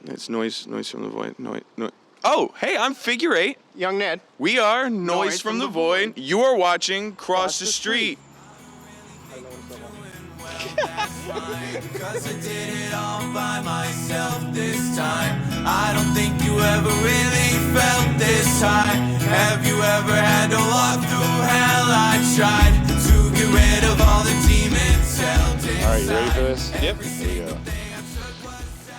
It's noise from the void. Noise. Oh, hey, I'm Figure 8. Young Ned. We are Noise from the Void. You are watching Cross the Street. Cause I did it all by myself this time. I don't think you ever really felt this high. Have you ever had to walk through hell? I tried to get rid of all the demons held inside. All right, you ready for this? Yep. Here we go.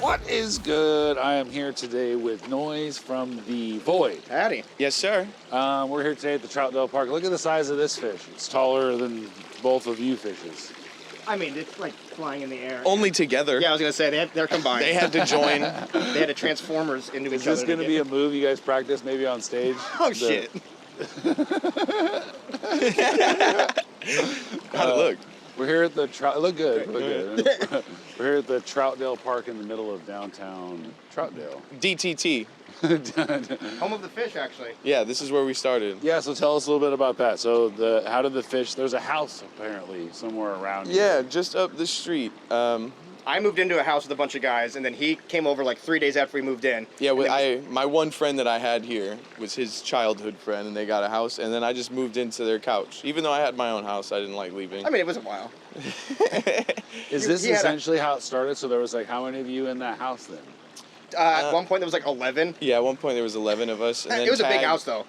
What is good? I am here today with Noise from the Void. Howdy. Yes, sir. We're here today at the Troutdale Park. Look at the size of this fish. It's taller than both of you fishes. I mean, it's like flying in the air. Only together. Yeah, I was going to say, they're combined. They had to join. They had to Transformers into each other. Is this going to be a move you guys practice maybe on stage? Oh, shit. How'd it look? We're here at the look good. We're here at the Troutdale Park in the middle of downtown Troutdale. DTT. Home of the fish, actually. Yeah, this is where we started. Yeah, so tell us a little bit about that. So how did the fish? There's a house apparently somewhere around here. Yeah, just up the street. I moved into a house with a bunch of guys, and then he came over like 3 days after we moved in. Yeah, my one friend that I had here was his childhood friend, and they got a house, and then I just moved into their couch. Even though I had my own house, I didn't like leaving. I mean, it was a while. Is this essentially how it started? So there was like how many of you in that house then? At one point, there was like 11. Yeah, at one point there was 11 of us. And then It was a big house, though.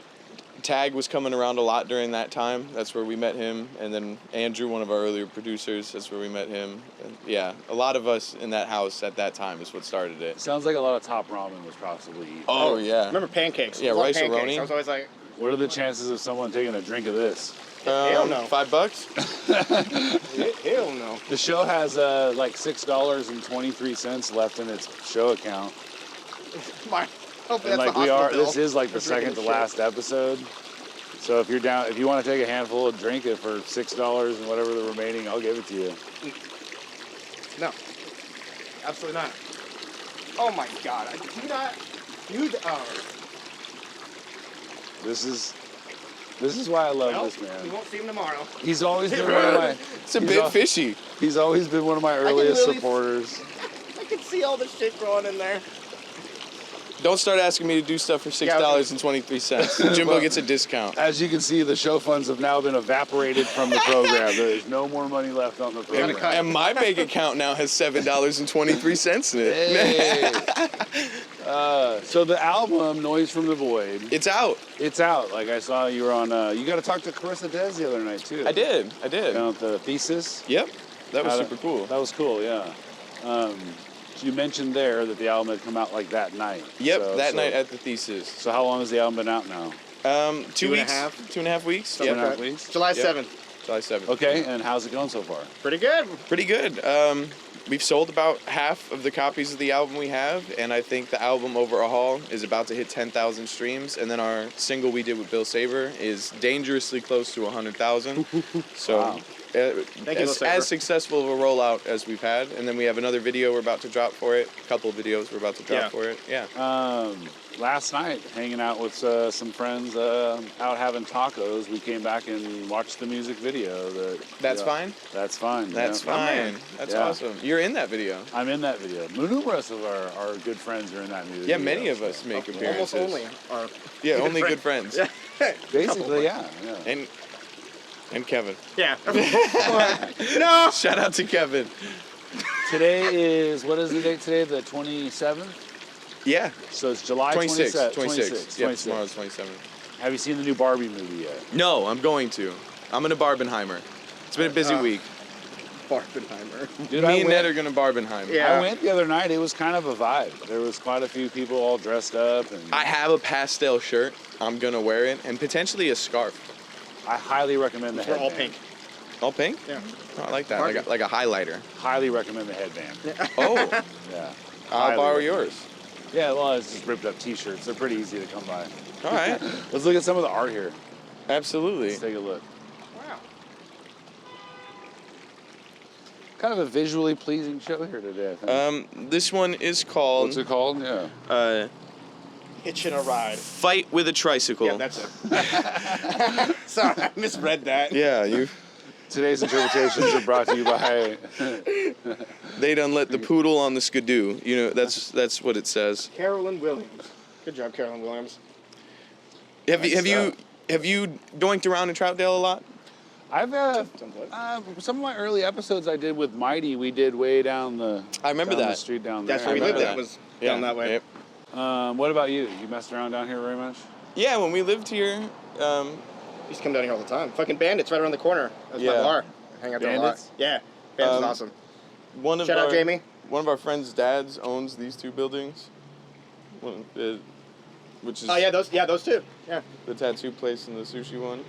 Tag was coming around a lot during that time. That's where we met him. And then Andrew, one of our earlier producers, that's where we met him. And yeah, a lot of us in that house at that time is what started it. Sounds like a lot of top ramen was possibly eaten. Oh, yeah. Remember pancakes? Yeah, I love rice-a-roni. pancakes. I was always like, What are the chances of someone taking a drink of this? hell no. $5? Hell no. The show has like $6.23 left in its show account. Hopefully And that's like the hospital bill. this is like the for drinking second to shit. last episode. So if you're down, if you want to take a handful and drink it for $6 and whatever the remaining, I'll give it to you. No. Absolutely not. Oh my god. I do not. This is why I love Well, this man. we won't see him tomorrow. He's always been one of my. It's a bit fishy. He's always been one of my earliest literally- supporters. I can see all the shit growing in there. Don't start asking me to do stuff for $6.23. Jimbo gets a discount. As you can see, the show funds have now been evaporated from the program. There is no more money left on the program. And my bank account now has $7.23 in it. Hey. So the album Noise from the Void, It's out. it's out. Like I saw you were on. You got to talk to Carissa Dez the other night too. I did. Down at the Thesis. Yep. That was How'd super cool. That was cool. Yeah. You mentioned there that the album had come out like that night. Yep, that night at the Thesis. So how long has the album been out now? 2 weeks. 2.5 weeks. Two and a Yep. half weeks. July Yep. 7th. July 7th. Okay, and how's it going so far? Pretty good. Pretty good. We've sold about half of the copies of the album we have, and I think the album overall is about to hit 10,000 streams. And then our single we did with Bill Saber is dangerously close to 100,000. So. Wow. Thank you, As successful of a rollout as we've had, and then we have another video we're about to drop for it. A couple of videos we're about to drop for it. Yeah. Last night, hanging out with some friends out having tacos, we came back and watched the music video. That's fine? That's fine. That's yeah. fine. That's awesome. You're in that video. I'm in that video. Numerous of our good friends are in that music video. Yeah, many of us make appearances. Almost only are only good friends. Yeah. Basically, yeah. And Kevin. Yeah. No. Shout out to Kevin. Today is, what is the date today? The 27th? Yeah. So it's July 26th. 26th. Yep, tomorrow's 27th. Have you seen the new Barbie movie yet? No, I'm going to. I'm going to Barbenheimer. It's been a busy week. Barbenheimer. Dude, Me and Ned are going to Barbenheimer. Yeah. I went the other night. It was kind of a vibe. There was quite a few people all dressed up. And I have a pastel shirt. I'm going to wear it. And potentially a scarf. I highly recommend the They're headband. all pink. All pink? Yeah. Oh, I like that. Like a highlighter. Highly recommend the headband. Oh, Yeah. I'll Highly borrow recommend. yours. Yeah, well, it's just ripped up T-shirts. They're pretty easy to come by. All right. Let's look at some of the art here. Absolutely. Let's take a look. Wow. Kind of a visually pleasing show here today, I think. This one is called What's it called? Yeah. Hitching a ride. Fight with a Tricycle. Yeah, that's it. Sorry, I misread that. Yeah, you. Today's interpretations are brought to you by. They done let the poodle on the skidoo. You know, that's what it says. Carolyn Williams. Good job, Carolyn Williams. Have you doinked around in Troutdale a lot? I've some of my early episodes I did with Mighty. We did way down the. I remember down that. the street down That's there. where we lived. that. That was down that way. Yep. What about you? You messed around down here very much? Yeah, when we lived here, Used to come down here all the time. Fucking Bandits right around the corner. That's my Yeah. bar. Hang out there a lot. Bandits? Yeah. Bandits is awesome. Shout out Jamie. One of our friends' dads owns these two buildings, which is Oh yeah, those two. Yeah. the tattoo place and the sushi one.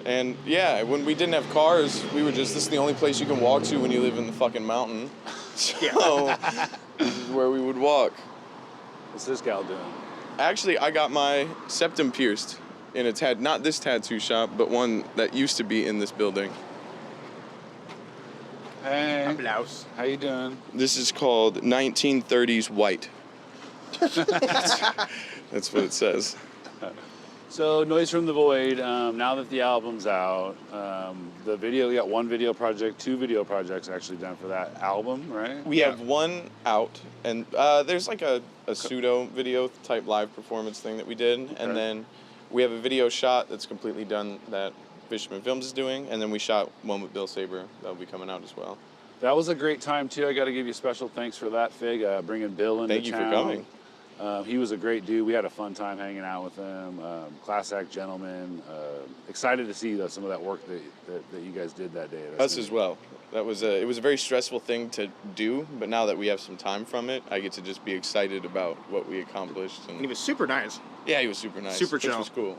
And yeah, when we didn't have cars, we were just, this is the only place you can walk to when you live in the fucking mountain. So this is where we would walk. What's this gal doing? Actually, I got my septum pierced in a not this tattoo shop, but one that used to be in this building. Hey. Blouse. How you doing? This is called 1930s white. That's what it says. So, Noise from the Void, now that the album's out, the video, we got one video project, two video projects actually done for that album, right? We have one out, and there's like a pseudo video type live performance thing that we did, and then we have a video shot that's completely done that Fisherman Films is doing, and then we shot one with Bill Saber that'll be coming out as well. That was a great time too. I got to give you special thanks for that, Fig, bringing Bill into Thank you town. for coming. He was a great dude. We had a fun time hanging out with him. Class act gentleman. Excited to see some of that work that you guys did that day. Us as well. That was it was a very stressful thing to do, but now that we have some time from it, I get to just be excited about what we accomplished. And he was super nice. Yeah, he was super nice. Super which chill. was cool.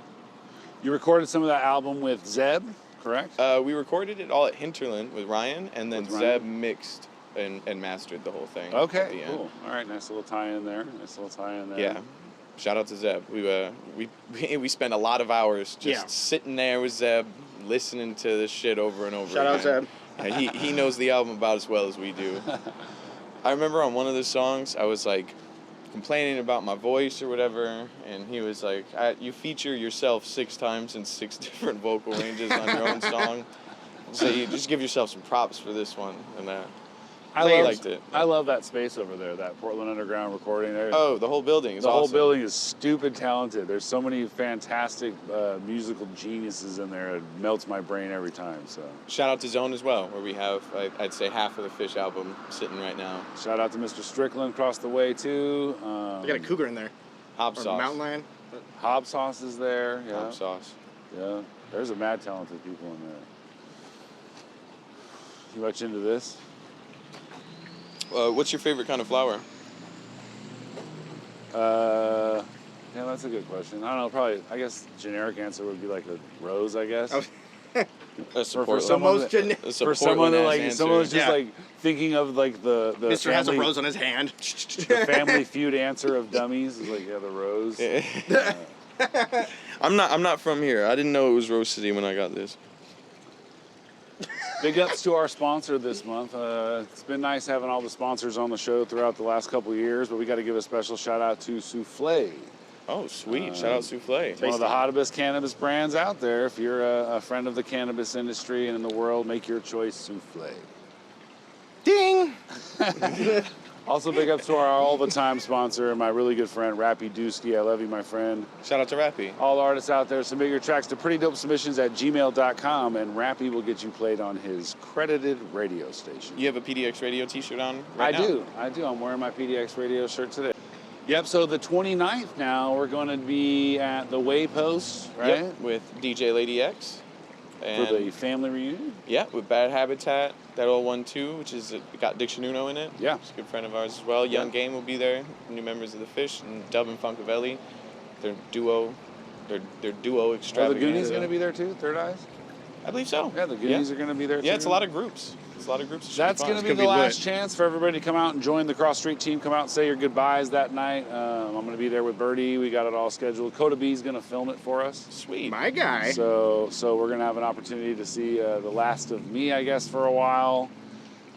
You recorded some of that album with Zeb, correct? We recorded it all at Hinterland with Ryan, and then With Ryan? Zeb mixed and mastered the whole thing. Okay, at the end. cool. All right, nice little tie-in there. Yeah. Shout out to Zeb. We spent a lot lot just sitting there with Zeb, listening to this shit over and over Shout out again. Zeb. Yeah, he knows the album about as well as we do. I remember on one of the songs, I was like complaining about my voice or whatever, and he was like, "You feature yourself 6 times in 6 different vocal ranges on your own song, so you just give yourself some props for this one." And I liked it. I love that space over there, that Portland Underground recording there. Oh, the whole building is The whole awesome. building is stupid talented. There's so many fantastic musical geniuses in there. It melts my brain every time. So Shout out to Zone as well, where we have, I'd say, half of the Fish album sitting right now. shout out to Mr. Strickland across the way too. We got a cougar in there. Hop Or Sauce. mountain lion. Hob Sauce is there. Yeah. Hop Sauce. Yeah. There's a mad talented people in there. You much into this? What's your favorite kind of flower? Yeah, that's a good question. I don't know. Probably, I guess generic answer would be like a rose. I guess. Oh. That's For Portland. someone most that- gene- That's a For someone that Portland-ass like someone who's just Yeah. like thinking of like the Mr. has a family, rose on his hand. the Family Feud answer of dummies is like the rose. answer. I'm not from here. I didn't know it was Rose City when I got this. Big ups to our sponsor this month. It's been nice having all the sponsors on the show throughout the last couple of years, but we got to give a special shout out to Souffle. Oh, sweet. Shout out Souffle. One of the hottest cannabis brands out there. If you're a friend of the cannabis industry and in the world, make your choice Souffle. Ding! Also, big ups to our all-the-time sponsor, my really good friend, Rappy Dusky. I love you, my friend. Shout out to Rappy. All artists out there, submit your tracks to prettydopesubmissions@gmail.com, and Rappy will get you played on his credited radio station. You have a PDX radio t-shirt on right now? I do. I'm wearing my PDX radio shirt today. Yep, so the 29th now, we're going to be at the Waypost, right? Yep, with DJ Lady X. And For the family reunion? yeah, with Bad Habitat, that old one too, which is got Diction Uno in it. Yeah. He's a good friend of ours as well. Young Game will be there, new members of the Fish, and Dub and Funkavelli. Their duo Are extravaganza. the Goonies going to be there too, Third Eyes? I believe so. Yeah, the Goonies are going to be there too. Yeah, it's a lot of groups. It's a lot of groups. It should be That's fun. going to be the gonna be last lit. chance for everybody to come out and join the Cross Street team. Come out and say your goodbyes that night. I'm going to be there with Birdie. We got it all scheduled. Coda B's going to film it for us. Sweet. My guy. So we're going to have an opportunity to see the last of me, I guess, for a while.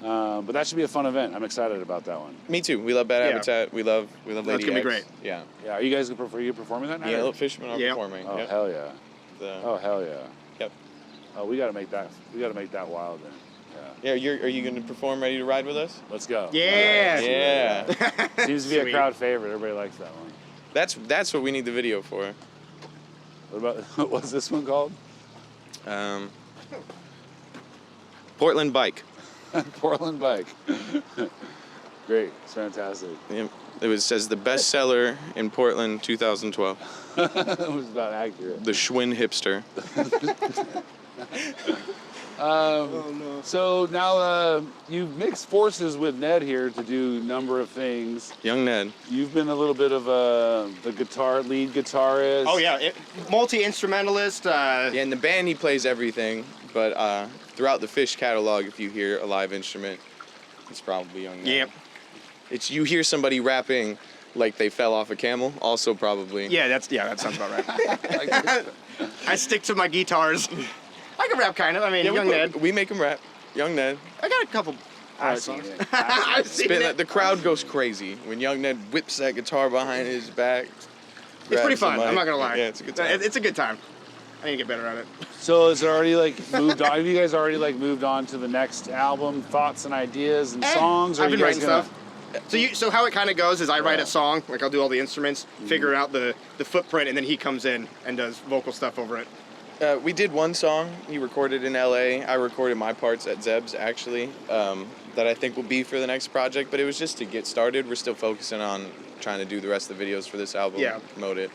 But that should be a fun event. I'm excited about that one. Me too. We love Bad Yeah. Habitat. We love Lady That's gonna be X. great. Yeah. Yeah, are you guys performing that night? Yeah, or- Little Fishermen are Yeah. performing. Oh, Yep. hell yeah. The- Oh, hell yeah. Yep. Oh, we gotta make that. We gotta make that wild then. Yeah. Yeah, are you going to perform Ready to Ride with us? Let's go. Yeah. Yeah. Seems to be a Sweet. crowd favorite. Everybody likes that one. That's what we need the video for. What about what's this one called? Portland Bike. Portland Bike. Great. It's fantastic. It says the bestseller in Portland 2012. It was about accurate. The Schwinn Hipster. So now you've mixed forces with Ned here to do a number of things. Young Ned. You've been a little bit of the lead guitarist. Oh yeah, multi-instrumentalist. Yeah, in the band he plays everything, but throughout the Fish catalog, if you hear a live instrument, it's probably Young Ned. Yep. You hear somebody rapping like they fell off a camel, also probably. Yeah, that sounds about right. I stick to my guitars. I can rap kind of. I mean, Yeah, Young Ned. we make him rap. Young Ned. I got a couple. I've seen it. I've seen it. The crowd goes crazy when Young Ned whips that guitar behind his back. It's pretty grabs the fun. I'm mic. not gonna lie. Yeah, it's a good time. It's a good time. I need to get better at it. So is it already moved on? Have you guys already moved on to the next album? Thoughts and ideas and songs? Or I've are been you guys writing gonna- stuff. So how it kind of goes is I write a song, like I'll do all the instruments, figure out the footprint, and then he comes in and does vocal stuff over it. We did one song. He recorded in LA. I recorded my parts at Zeb's actually. That I think will be for the next project, but it was just to get started. We're still focusing on trying to do the rest of the videos for this album. Yeah. Promote it.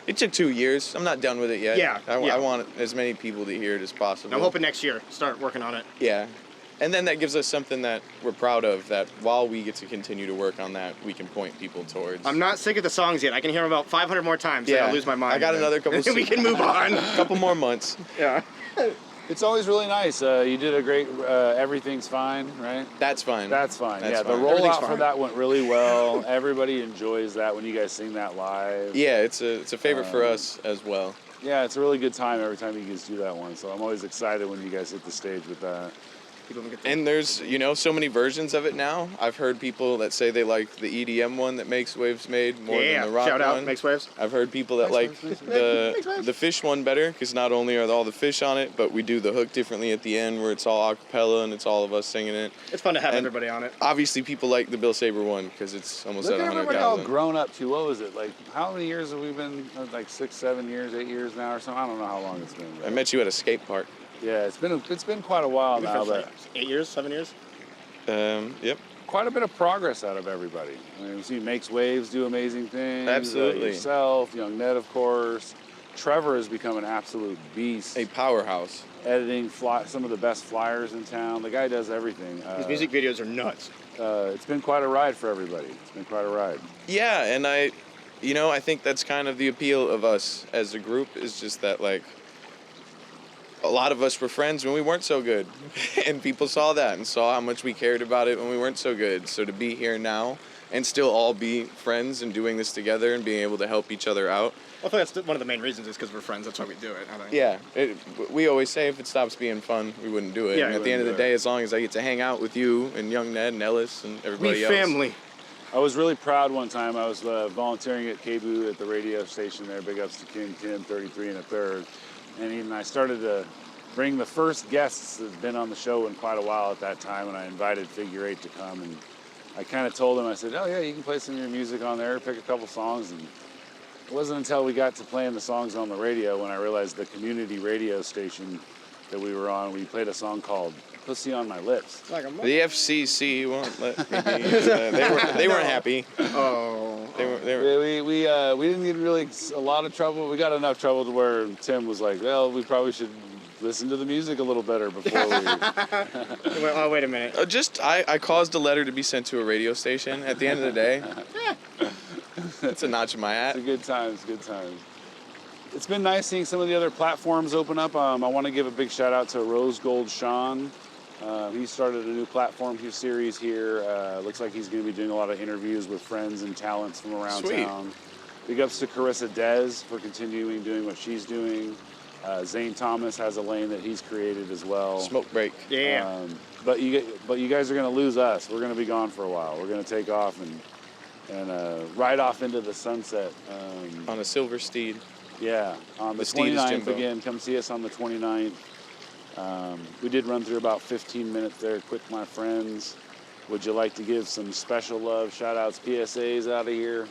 It took 2 years. I'm not done with it yet. Yeah, I want as many people to hear it as possible. I'm hoping next year start working on it. Yeah. And then that gives us something that we're proud of, that while we get to continue to work on that, we can point people towards. I'm not sick of the songs yet. I can hear them about 500 more times. Yeah. I'll lose my mind. I got another couple. We can move on. Couple more months. Yeah. It's always really nice. You did a great Everything's Fine, right? That's fine. That's fine. That's yeah, fine. the Everything's rollout for fine. that went really well. Everybody enjoys that when you guys sing that live. Yeah, it's a favorite for us as well. Yeah, it's a really good time every time you guys do that one. So I'm always excited when you guys hit the stage with that. And there's, so many versions of it now. I've heard people that say they like the EDM one that Makes Waves made more than the rock shout out, one. Makes Waves. I've heard people that like the Fish one better, because not only are all the fish on it, but we do the hook differently at the end where it's all a cappella and it's all of us singing it. It's fun to have And everybody on it. Obviously people like the Bill Saber one because it's almost Look at at everybody all 100,000. grown up to. What was it? How many years have we been? 6, 7 years, 8 years now or something? I don't know how long it's been. I met you at a skate park. Yeah, it's been quite a while now, but 8 years, 7 years. Yep. quite a bit of progress out of everybody. I mean, we see Makes Waves do amazing things. Absolutely. Yourself, Young Ned, of course. Trevor has become an absolute beast. A powerhouse. Editing some of the best flyers in town. The guy does everything. His music videos are nuts. It's been quite a ride for everybody. It's been quite a ride. Yeah, and I think that's kind of the appeal of us as a group, is just that, a lot of us were friends when we weren't so good. And people saw that and saw how much we cared about it when we weren't so good. So to be here now and still all be friends and doing this together and being able to help each other out. Well, I think that's one of the main reasons is because we're friends. That's why we do it. I think. Yeah, we always say if it stops being fun, we wouldn't do it. Yeah, and at the end of the day, as long as I get to hang out with you and Young Ned and Ellis and everybody We else. family. I was really proud one time. I was volunteering at KBOO at the radio station there. Big ups to King 33 and a third. And I started to bring the first guests that had been on the show in quite a while at that time, and I invited Figure 8 to come. And I kind of told them, I said, oh yeah, you can play some of your music on there, pick a couple songs. And it wasn't until we got to playing the songs on the radio when I realized the community radio station that we were on, we played a song called Pussy on My Lips. The FCC won't let me be. They weren't happy. Oh. They were. We didn't get really a lot of trouble. We got enough trouble to where Tim was like, well, we probably should listen to the music a little better before we... Oh, wait a minute. I caused a letter to be sent to a radio station. At the end of the day, it's a notch in my hat. It's good times. It's been nice seeing some of the other platforms open up. I want to give a big shout out to Rose Gold Sean. He started a new platform series here. Looks like he's going to be doing a lot of interviews with friends and talents from around Sweet. town. Big ups to Carissa Dez for continuing doing what she's doing. Zane Thomas has a lane that he's created as well. Smoke break. Yeah. But you guys are going to lose us. We're going to be gone for a while. We're going to take off and ride off into the sunset. On a silver steed. Yeah, on the The steed is 29th Jimbo. again. Come see us on the 29th. We did run through about 15 minutes there. Quick, my friends. Would you like to give some special love, shout-outs, PSAs out of here?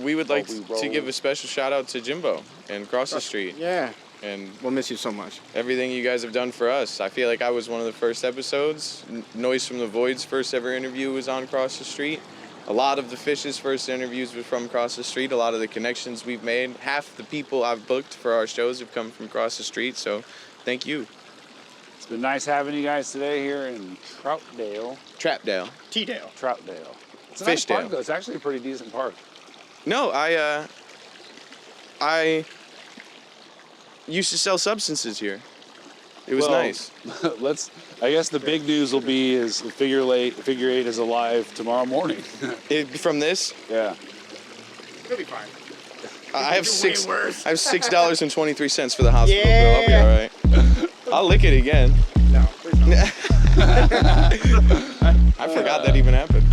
We would like we to roll. give a special shout out to Jimbo and Cross the Street Yeah. and We'll miss you so much. everything you guys have done for us. I feel like I was one of the first episodes. Noise from the Void's first ever interview was on Cross the Street. A lot of the Fish's first interviews were from Cross the Street. A lot of the connections we've made. Half the people I've booked for our shows have come from Cross the Street, so thank you. It's been nice having you guys today here in Troutdale. Trapdale. T-Dale. Troutdale. It's a nice Fishdale. park, though. It's actually a pretty decent park. No, I used to sell substances here. It was Well, nice. I guess the big news will be is figure eight is alive tomorrow morning. From this, Yeah. It'll be fine. I have Way worse. $6.23 for the hospital bill. I'll be all right. I'll lick it again. No, please don't. I forgot that even happened.